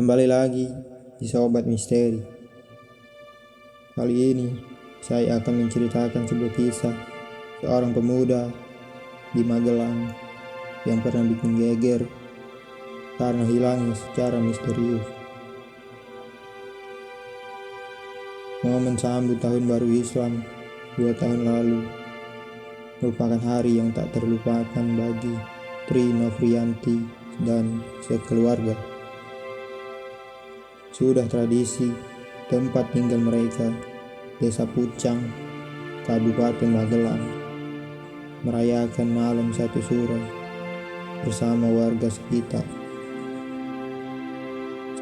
Kembali lagi di Sobat Misteri. Kali ini saya akan menceritakan sebuah kisah seorang pemuda di Magelang yang pernah bikin geger karena hilangnya secara misterius. Momen sambut tahun baru Islam 2 tahun lalu merupakan hari yang tak terlupakan bagi Tri Novrianti dan sekeluarga. Sudah tradisi tempat tinggal mereka, Desa Pucang, Kabupaten Magelang, merayakan malam satu suro bersama warga sekitar.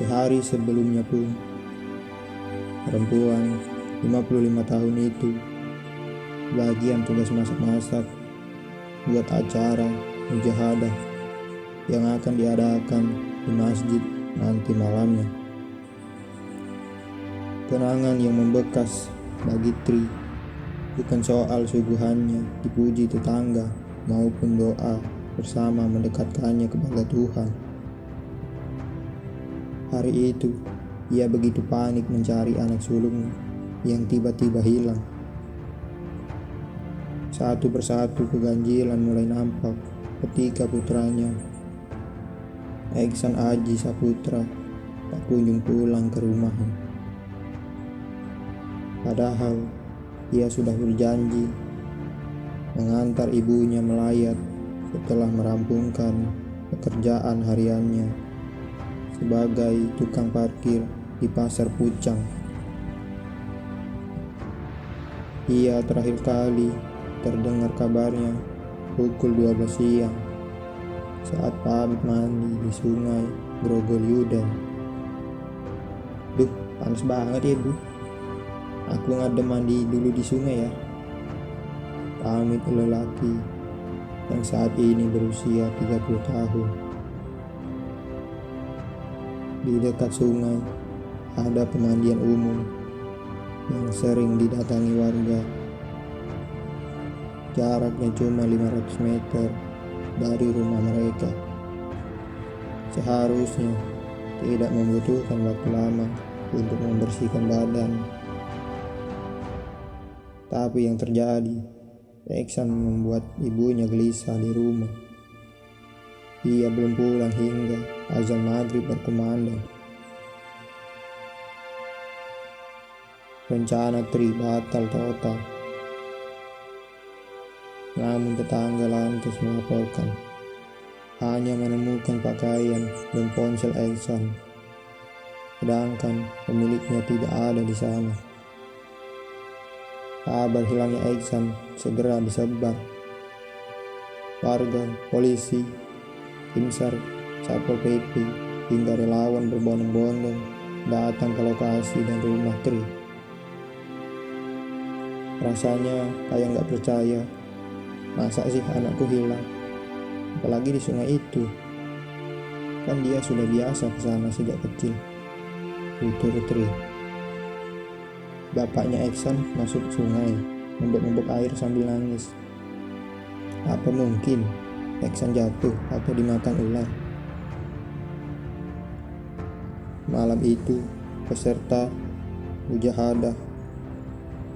Sehari sebelumnya pun, perempuan 55 tahun itu bagian tugas masak-masak buat acara mujahadah yang akan diadakan di masjid nanti malamnya. Kenangan yang membekas bagi Tri bukan soal suguhannya dipuji tetangga maupun doa bersama mendekatkannya kepada Tuhan. Hari itu ia begitu panik mencari anak sulungnya yang tiba-tiba hilang. Satu persatu keganjilan mulai nampak ketika putranya Iksan Aji Saputra tak kunjung pulang ke rumahnya. Padahal ia sudah berjanji mengantar ibunya melayat setelah merampungkan pekerjaan hariannya sebagai tukang parkir di Pasar Pucang. Ia terakhir kali terdengar kabarnya pukul 12 siang saat pamit mandi di sungai Grogol Yudan. Duh, panas banget ya bu, aku ngadem mandi dulu di sungai ya, pamit lelaki yang saat ini berusia 30 tahun. Di dekat sungai ada pemandian umum yang sering didatangi warga. Jaraknya cuma 500 meter dari rumah mereka. Seharusnya tidak membutuhkan waktu lama untuk membersihkan badan. Tapi yang terjadi, Iksan membuat ibunya gelisah di rumah. Ia belum pulang hingga azan maghrib berkumandang. Rencana Tri batal total. Namun tetangga lantas melaporkan hanya menemukan pakaian dan ponsel Iksan, sedangkan pemiliknya tidak ada di sana. Kabar hilangnya Iksan segera disebar. Warga, polisi, tim SAR, Satpol PP, hingga relawan berbondong-bondong datang ke lokasi dan rumah Tri. Rasanya kayak nggak percaya, masa sih anakku hilang? Apalagi di sungai itu. Kan dia sudah biasa ke sana sejak kecil, tutur Tri. Bapaknya Iksan masuk sungai, membek-membek air sambil nangis. Apa mungkin Iksan jatuh atau dimakan ular? Malam itu, peserta mujahadah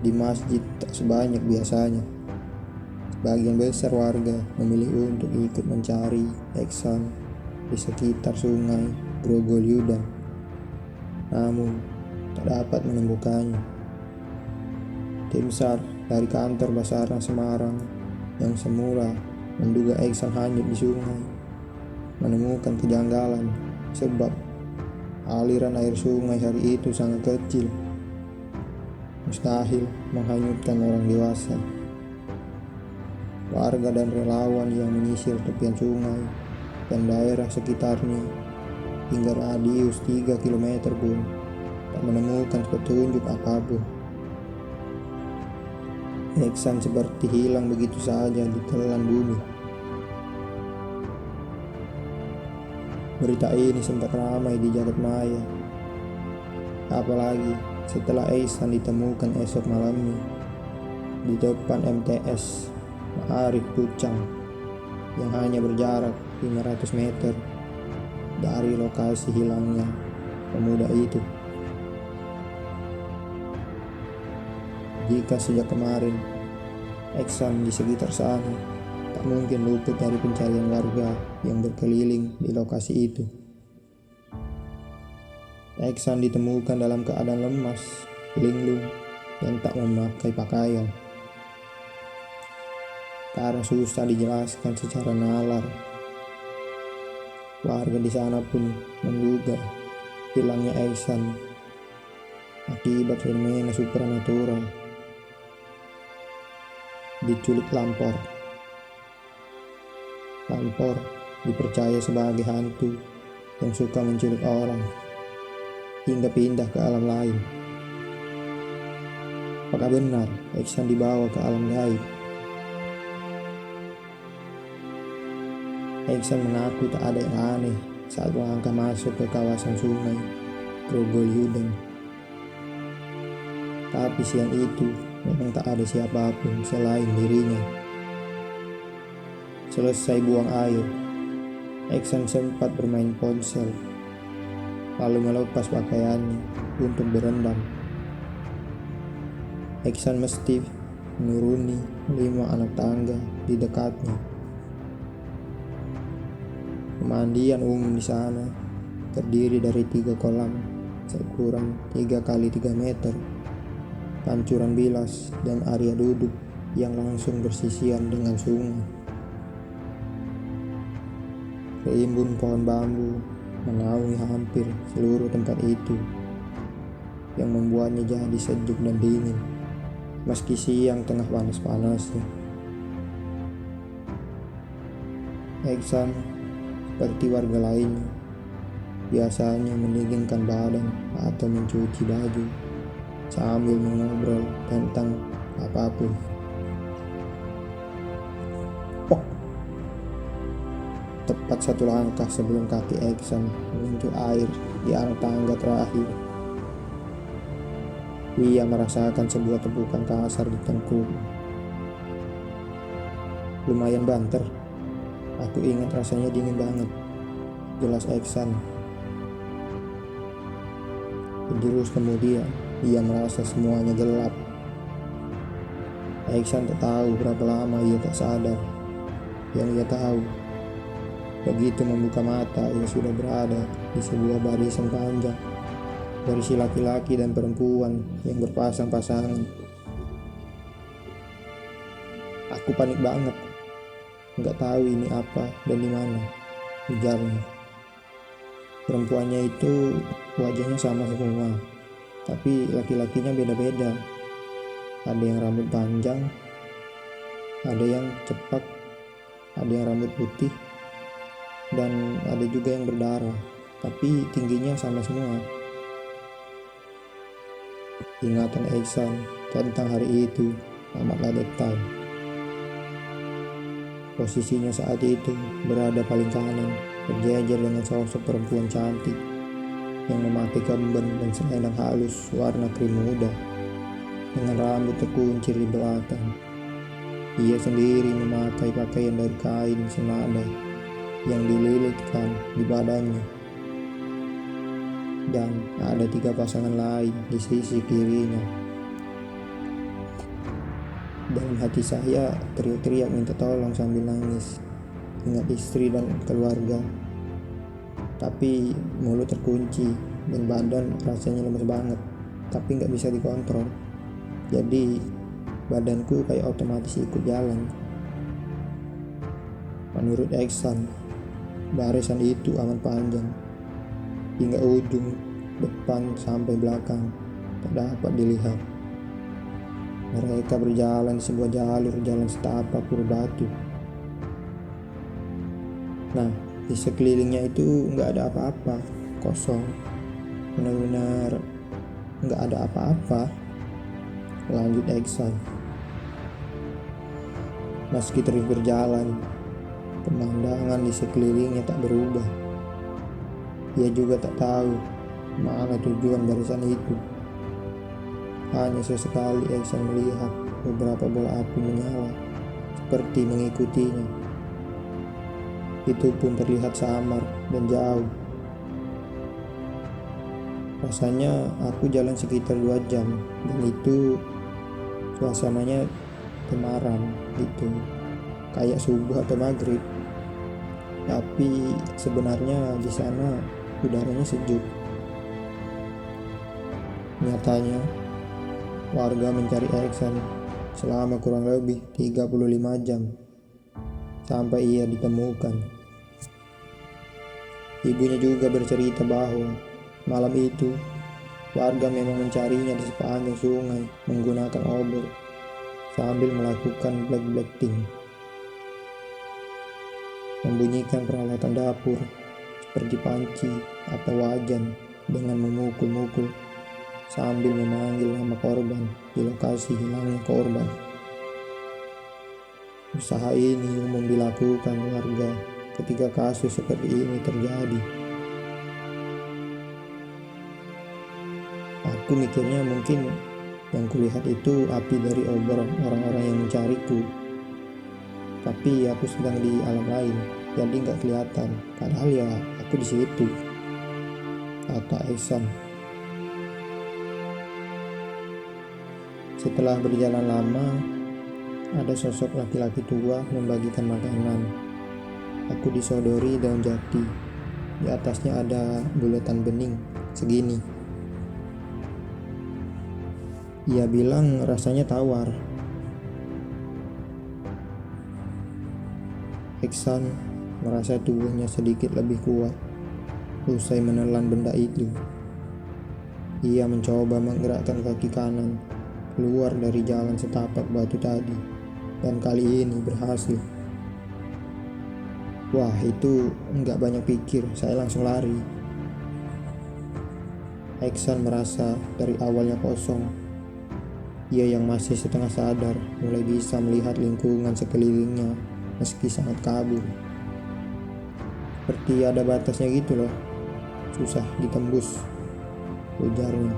di masjid tak sebanyak biasanya. Sebagian besar warga memilih untuk ikut mencari Iksan di sekitar sungai Grogol Yudan, namun tak dapat menemukannya. Tim SAR dari kantor Basarnas Semarang yang semula menduga Iksan hanyut di sungai menemukan kejanggalan sebab aliran air sungai hari itu sangat kecil. Mustahil menghanyutkan orang dewasa. Warga dan relawan yang menyisir tepian sungai dan daerah sekitarnya hingga radius 3 km pun tak menemukan petunjuk apapun. Iksan seperti hilang begitu saja ditelan bumi. Berita ini sempat ramai di jagat maya, apalagi setelah Iksan ditemukan esok malamnya di depan MTS Ma'arif Pucang yang hanya berjarak 500 meter dari lokasi hilangnya pemuda itu. Jika sejak kemarin Iksan di sekitar sana, tak mungkin luput dari pencarian warga yang berkeliling di lokasi itu. Iksan ditemukan dalam keadaan lemas, linglung, dan tak memakai pakaian. Karena susah dijelaskan secara nalar, warga di sana pun menduga hilangnya Iksan akibat fenomena supranatural, diculik Lampor. Lampor dipercaya sebagai hantu yang suka menculik orang hingga pindah ke alam lain. Apakah benar Iksan dibawa ke alam gaib? Iksan mengaku tak ada yang aneh saat melangkah masuk ke kawasan sungai Grogol Yuden. Tapi siang itu memang tak ada siapapun selain dirinya. Selesai buang air, Iksan sempat bermain ponsel, lalu melepas pakaiannya untuk berendam. Iksan mesti menuruni 5 anak tangga di dekatnya. Pemandian umum di sana terdiri dari 3 kolam seukuran 3 kali 3 meter, pancuran bilas, dan area duduk yang langsung bersisian dengan sungai. Rimbun pohon bambu menaungi hampir seluruh tempat itu, yang membuatnya jadi sejuk dan dingin meski siang tengah panas-panasnya. Iksan seperti warga lainnya biasanya mendinginkan badan atau mencuci baju sambil mengobrol tentang apapun. Tepat 1 langkah sebelum kaki Iksan menyentuh air di anak tangga terakhir, ia merasakan sebuah tepukan kasar di tengkuk. Lumayan banter. Aku ingat rasanya dingin banget. Jelas Iksan. Terus kemudian ia merasa semuanya gelap. Iksan tak tahu berapa lama ia tak sadar. Yang ia tahu, begitu membuka mata, ia sudah berada di sebuah barisan panjang berisi laki-laki dan perempuan yang berpasang-pasangan. Aku panik banget, nggak tahu ini apa dan di mana, ujarnya. Perempuannya itu wajahnya sama semua, tapi laki-lakinya beda-beda. Ada yang rambut panjang, ada yang cepak, ada yang rambut putih, dan ada juga yang berdarah, tapi tingginya sama semua. Ingatan Iksan tentang hari itu amatlah detail. Posisinya saat itu berada paling kanan, berjejer dengan sosok perempuan cantik yang memakai kemben dan selendang halus warna krim muda dengan rambut terkuncir di belakang. Ia sendiri memakai pakaian dari kain senada yang dililitkan di badannya, dan ada 3 pasangan lain di sisi kirinya. Dalam hati saya teriak-teriak minta tolong sambil nangis, ingat istri dan keluarga. Tapi mulut terkunci dan badan rasanya lemas banget, tapi gak bisa dikontrol. Jadi badanku kayak otomatis ikut jalan. Menurut Iksan, barisan itu amat panjang, hingga ujung depan sampai belakang tak dapat dilihat. Mereka berjalan di sebuah jalur jalan setapak berbatu. Nah, di sekelilingnya itu nggak ada apa-apa, kosong, benar-benar nggak ada apa-apa. Lanjut Iksan. Meski terus berjalan, pemandangan di sekelilingnya tak berubah. Ia juga tak tahu mana tujuan barisan itu. Hanya sesekali Iksan melihat beberapa bola api menyala seperti mengikutinya. Itu pun terlihat samar dan jauh. Rasanya aku jalan sekitar 2 jam dan itu suasananya temaram gitu, kayak subuh atau maghrib. Tapi sebenarnya di sana udaranya sejuk. Nyatanya warga mencari Erikson selama kurang lebih 35 jam sampai ia ditemukan. Ibunya juga bercerita bahwa malam itu warga memang mencarinya di sepanjang sungai menggunakan obor sambil melakukan black-blacking, membunyikan peralatan dapur seperti panci atau wajan dengan memukul-mukul sambil memanggil nama korban di lokasi hilangnya korban. Usaha ini umum dilakukan warga ketika kasus seperti ini terjadi. Aku mikirnya mungkin yang kulihat itu api dari obor orang-orang yang mencariku. Tapi aku sedang di alam lain, jadi nggak kelihatan. Padahal ya aku di situ, kata Ehsan. Setelah berjalan lama, ada sosok laki-laki tua membagikan makanan. Aku disodori daun jati. Di atasnya ada bulatan bening segini. Ia bilang rasanya tawar. Ehsan merasa tubuhnya sedikit lebih kuat usai menelan benda itu. Ia mencoba menggerakkan kaki kanan keluar dari jalan setapak batu tadi, dan kali ini berhasil. Wah, itu nggak banyak pikir, saya langsung lari. Ehsan merasa dari awalnya kosong. Ia yang masih setengah sadar mulai bisa melihat lingkungan sekelilingnya meski sangat kabur. Seperti ada batasnya gitu loh, susah ditembus, ujarnya.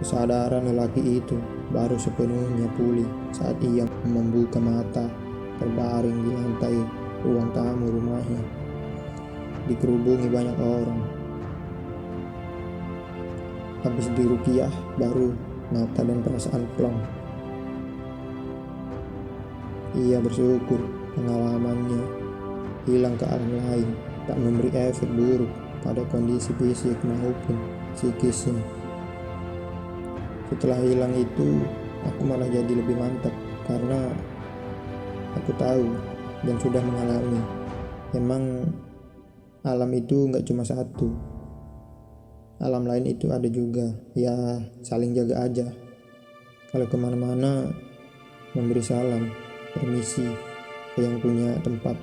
Kesadaran lelaki itu baru sepenuhnya pulih saat ia membuka mata terbaring di lantai ruang tamu rumahnya, dikerubungi banyak orang. Habis diruqyah baru mata dan perasaan plong. Ia bersyukur pengalamannya hilang ke alam lain, tak memberi efek buruk pada kondisi fisik maupun psikisnya. Setelah hilang itu, aku malah jadi lebih mantap karena aku tahu dan sudah mengalami. Emang alam itu nggak cuma satu. Alam lain itu ada juga. Ya saling jaga aja. Kalau kemana-mana memberi salam, permisi ke yang punya tempat.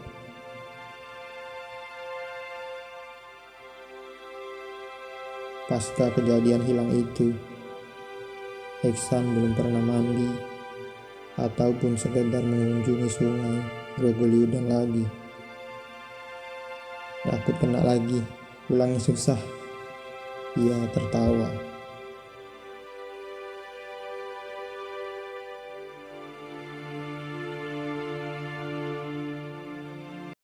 Pasca kejadian hilang itu, Ehsan belum pernah mandi ataupun sekedar mengunjungi sungai Grogolyudan lagi. Takut kena lagi, pulangnya susah. Ia tertawa.